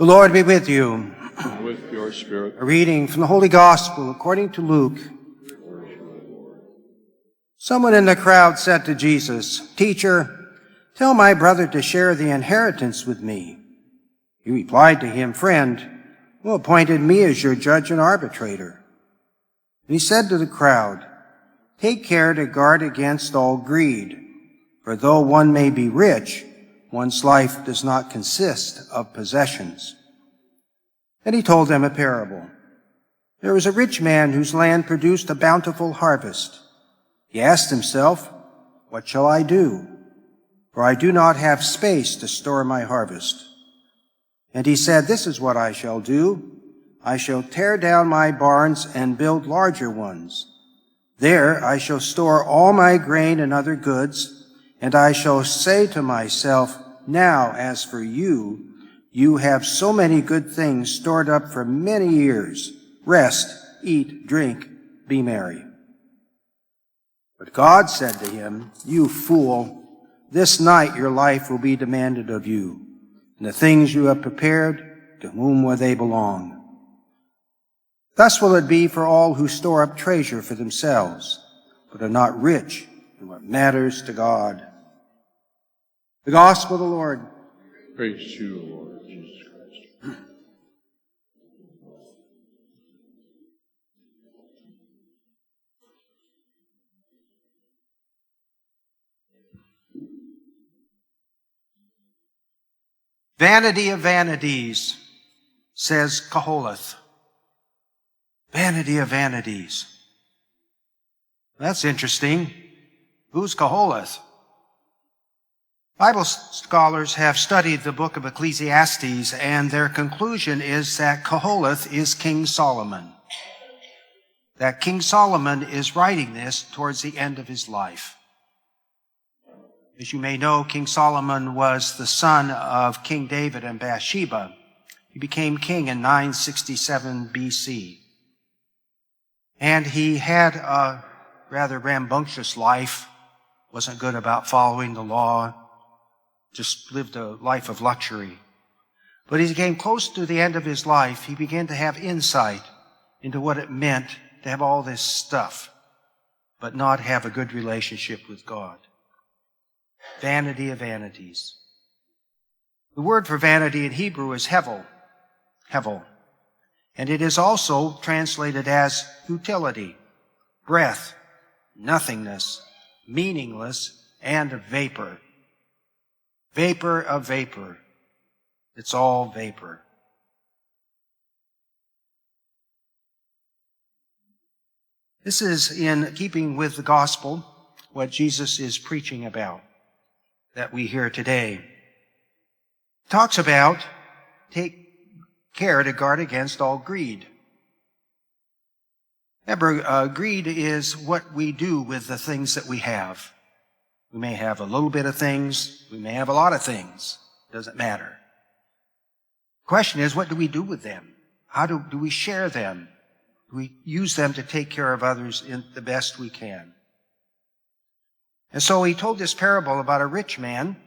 The Lord be with you. And with your spirit. A reading from the Holy Gospel according to Luke. Someone in the crowd said to Jesus, "Teacher, tell my brother to share the inheritance with me." He replied to him, "Friend, who appointed me as your judge and arbitrator?" And he said to the crowd, "Take care to guard against all greed, for though one may be rich, one's life does not consist of possessions." Then he told them a parable. There was a rich man whose land produced a bountiful harvest. He asked himself, "What shall I do? For I do not have space to store my harvest." And he said, "This is what I shall do. I shall tear down my barns and build larger ones. There I shall store all my grain and other goods, and I shall say to myself, 'Now, as for you, you have so many good things stored up for many years. Rest, eat, drink, be merry.' But God said to him, 'You fool, this night your life will be demanded of you, and the things you have prepared, to whom will they belong?' Thus will it be for all who store up treasure for themselves, but are not rich in what matters to God." The Gospel of the Lord. Praise to you, Lord Jesus Christ. Vanity of vanities, says Koheleth. Vanity of vanities. That's interesting. Who's Koheleth? Bible scholars have studied the book of Ecclesiastes, and their conclusion is that Koheleth is King Solomon. That King Solomon is writing this towards the end of his life. As you may know, King Solomon was the son of King David and Bathsheba. He became king in 967 BC. And he had a rather rambunctious life, wasn't good about following the law, just lived a life of luxury. But as he came close to the end of his life, he began to have insight into what it meant to have all this stuff, but not have a good relationship with God. Vanity of vanities. The word for vanity in Hebrew is hevel, and it is also translated as futility, breath, nothingness, meaningless, and vapor. Vapor of vapor. It's all vapor. This is in keeping with the gospel, what Jesus is preaching about, that we hear today. It talks about take care to guard against all greed. Remember, greed is what we do with the things that we have. We may have a little bit of things. We may have a lot of things. Doesn't matter. The question is, what do we do with them? How do we share them? Do we use them to take care of others in the best we can? And so he told this parable about a rich man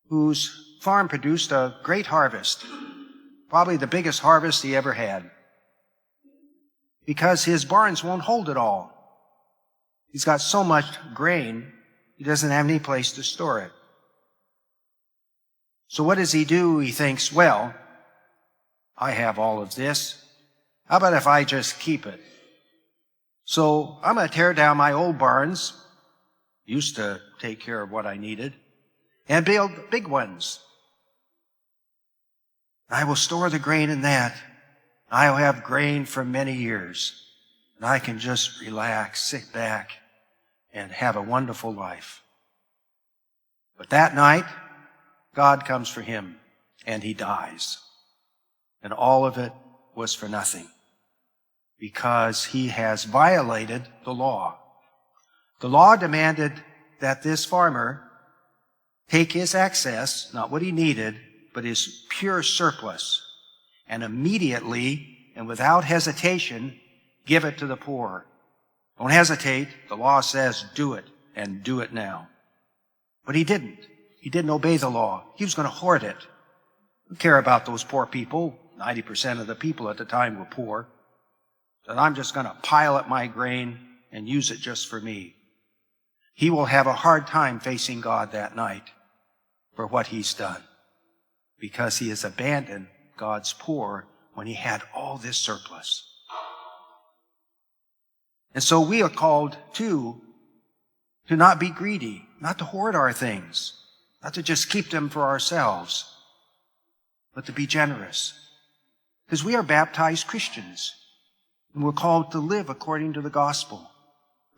whose farm produced a great harvest, probably the biggest harvest he ever had, because his barns won't hold it all. He's got so much grain, he doesn't have any place to store it. So what does he do? He thinks, well, I have all of this. How about if I just keep it? So I'm going to tear down my old barns, used to take care of what I needed, and build big ones. I will store the grain in that. I'll have grain for many years. And I can just relax, sit back, and have a wonderful life. But that night, God comes for him, and he dies. And all of it was for nothing, because he has violated the law. The law demanded that this farmer take his excess, not what he needed, but his pure surplus, and immediately and without hesitation, give it to the poor. Don't hesitate. The law says do it, and do it now. But he didn't. He didn't obey the law. He was going to hoard it. care about those poor people. 90% of the people at the time were poor. That I'm just going to pile up my grain and use it just for me. He will have a hard time facing God that night for what he's done, because he has abandoned God's poor when he had all this surplus. And so we are called to not be greedy, not to hoard our things, not to just keep them for ourselves, but to be generous. Because we are baptized Christians, and we're called to live according to the gospel,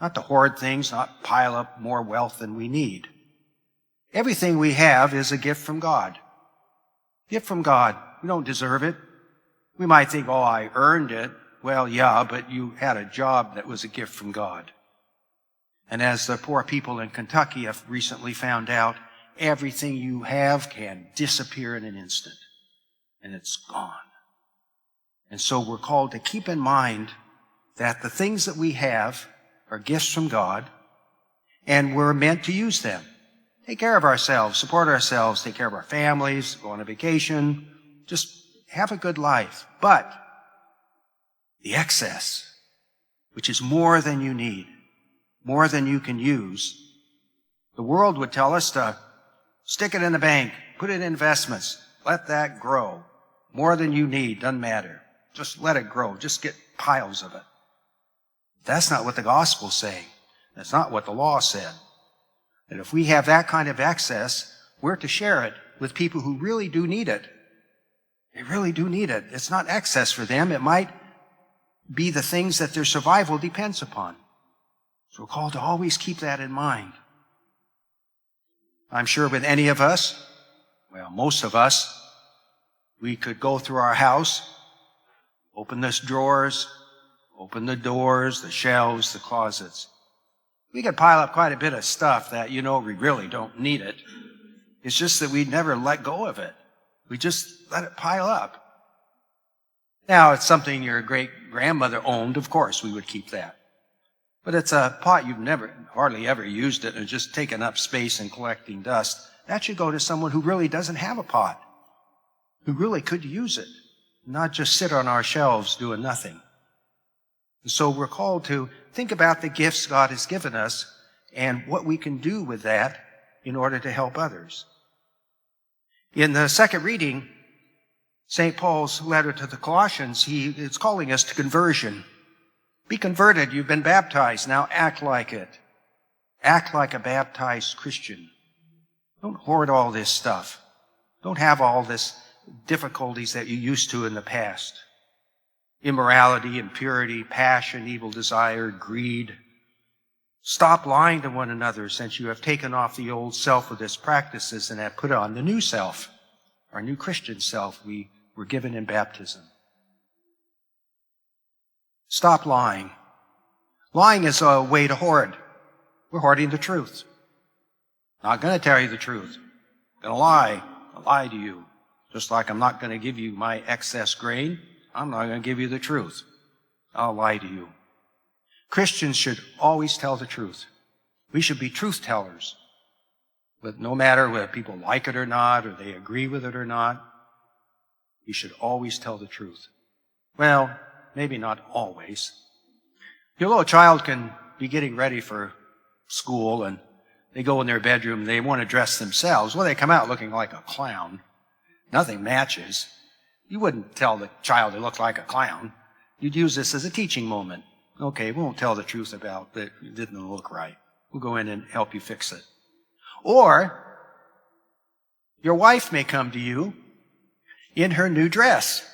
not to hoard things, not pile up more wealth than we need. Everything we have is a gift from God. Gift from God. We don't deserve it. We might think, oh, I earned it. Well, yeah, but you had a job that was a gift from God. And as the poor people in Kentucky have recently found out, everything you have can disappear in an instant, and it's gone. And so we're called to keep in mind that the things that we have are gifts from God, and we're meant to use them. Take care of ourselves, support ourselves, take care of our families, go on a vacation, just have a good life. But the excess, which is more than you need, more than you can use, the world would tell us to stick it in the bank, put it in investments, let that grow. More than you need, doesn't matter. Just let it grow. Just get piles of it. That's not what the gospel's saying. That's not what the law said. And if we have that kind of excess, we're to share it with people who really do need it. They really do need it. It's not excess for them. It might be the things that their survival depends upon. So we're called to always keep that in mind. I'm sure with any of us, well, most of us, we could go through our house, open the drawers, open the doors, the shelves, the closets. We could pile up quite a bit of stuff that, we really don't need it. It's just that we never let go of it. We just let it pile up. Now, it's something your great-grandmother owned, of course, we would keep that. But it's a pot you've hardly ever used it and just taken up space and collecting dust. That should go to someone who really doesn't have a pot, who really could use it, not just sit on our shelves doing nothing. And so we're called to think about the gifts God has given us and what we can do with that in order to help others. In the second reading, St. Paul's letter to the Colossians, he is calling us to conversion. Be converted. You've been baptized. Now act like it. Act like a baptized Christian. Don't hoard all this stuff. Don't have all this difficulties that you used to in the past. Immorality, impurity, passion, evil desire, greed. Stop lying to one another, since you have taken off the old self with its practices and have put on the new self, our new Christian self we were given in baptism. Stop lying. Lying is a way to hoard. We're hoarding the truth. Not going to tell you the truth. Going to lie. I'll lie to you. Just like I'm not going to give you my excess grain, I'm not going to give you the truth. I'll lie to you. Christians should always tell the truth. We should be truth tellers. But no matter whether people like it or not, or they agree with it or not, you should always tell the truth. Well, maybe not always. Your little child can be getting ready for school, and they go in their bedroom, and they want to dress themselves. Well, they come out looking like a clown. Nothing matches. You wouldn't tell the child they look like a clown. You'd use this as a teaching moment. Okay, we won't tell the truth about that it didn't look right. We'll go in and help you fix it. Or your wife may come to you in her new dress,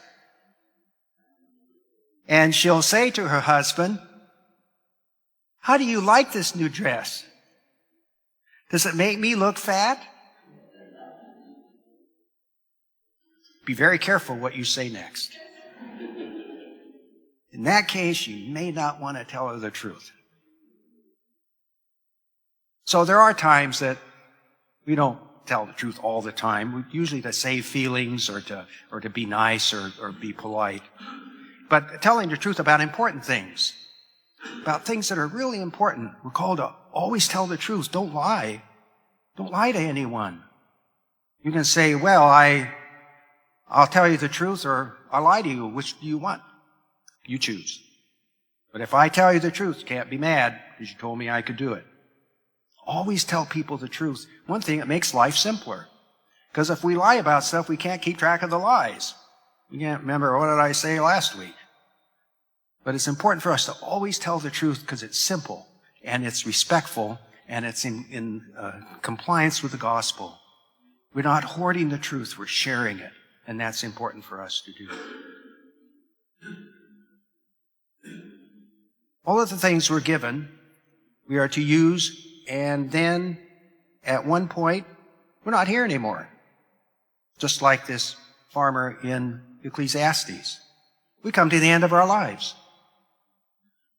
and she'll say to her husband, "How do you like this new dress? Does it make me look fat?" Be very careful what you say next. In that case, you may not want to tell her the truth. So there are times that we don't tell the truth all the time, usually to save feelings or to be nice or be polite. But telling the truth about important things, about things that are really important, we're called to always tell the truth. Don't lie. Don't lie to anyone. You can say, well, I I'll tell you the truth or I'll lie to you. Which do you want? You choose. But if I tell you the truth, you can't be mad because you told me I could do it. Always tell people the truth. One thing, it makes life simpler. Because if we lie about stuff, we can't keep track of the lies. We can't remember, what did I say last week? But it's important for us to always tell the truth because it's simple and it's respectful and it's in compliance with the gospel. We're not hoarding the truth, we're sharing it. And that's important for us to do. All of the things we're given, we are to use, and then at one point, we're not here anymore. Just like this farmer in Ecclesiastes. We come to the end of our lives.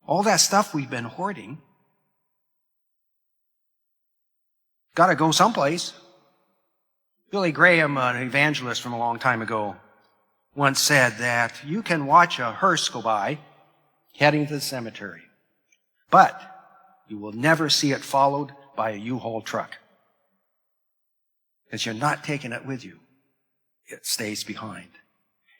All that stuff we've been hoarding, got to go someplace. Billy Graham, an evangelist from a long time ago, once said that you can watch a hearse go by heading to the cemetery, but you will never see it followed by a U-Haul truck because you're not taking it with you. It stays behind.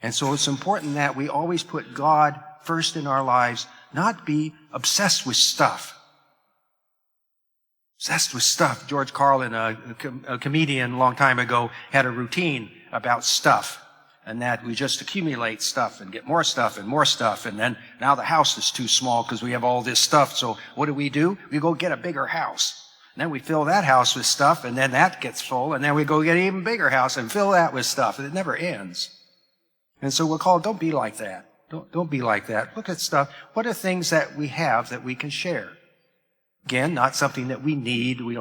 And so it's important that we always put God first in our lives, not be obsessed with stuff. Obsessed with stuff. George Carlin, a comedian a long time ago, had a routine about stuff, and that we just accumulate stuff and get more stuff, and then now the house is too small because we have all this stuff. So what do? We go get a bigger house. And then we fill that house with stuff, and then that gets full, and then we go get an even bigger house and fill that with stuff, and it never ends. And so we're called, don't be like that. Don't be like that. Look at stuff. What are things that we have that we can share? Again, not something that we need. We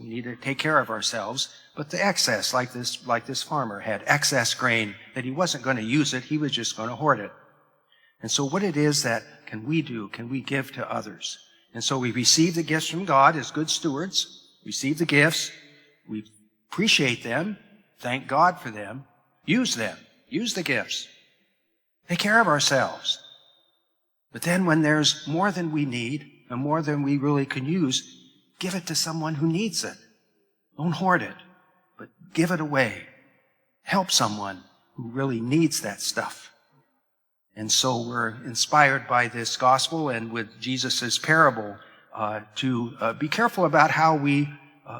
need to take care of ourselves. But the excess, like this farmer had excess grain, that he wasn't going to use it. He was just going to hoard it. And so what it is that can we give to others? And so we receive the gifts from God as good stewards. Receive the gifts. We appreciate them. Thank God for them. Use them. Use the gifts. Take care of ourselves. But then when there's more than we need and more than we really can use, give it to someone who needs it. Don't hoard it, but give it away. Help someone who really needs that stuff. And so we're inspired by this gospel and with Jesus' parable to be careful about how we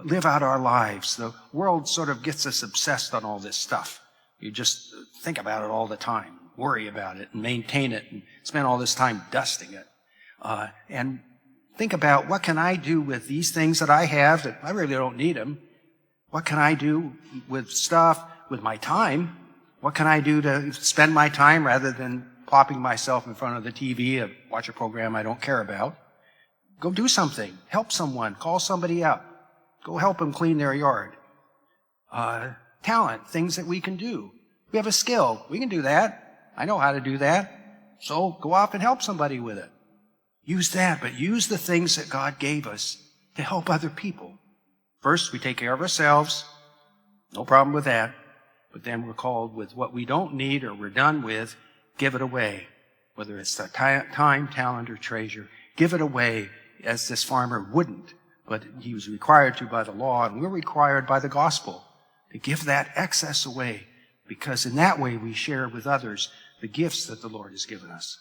live out our lives. The world sort of gets us obsessed on all this stuff. You just think about it all the time, worry about it, and maintain it, and spend all this time dusting it. And think about, what can I do with these things that I have that I really don't need them? What can I do with stuff, with my time? What can I do to spend my time rather than plopping myself in front of the TV and watch a program I don't care about? Go do something. Help someone. Call somebody up. Go help them clean their yard. Talent, things that we can do. We have a skill. We can do that. I know how to do that. So go off and help somebody with it. Use that, but use the things that God gave us to help other people. First, we take care of ourselves. No problem with that. But then we're called with what we don't need or we're done with, give it away. Whether it's the time, talent, or treasure. Give it away, as this farmer wouldn't. But he was required to by the law, and we're required by the gospel to give that excess away, because in that way we share with others the gifts that the Lord has given us.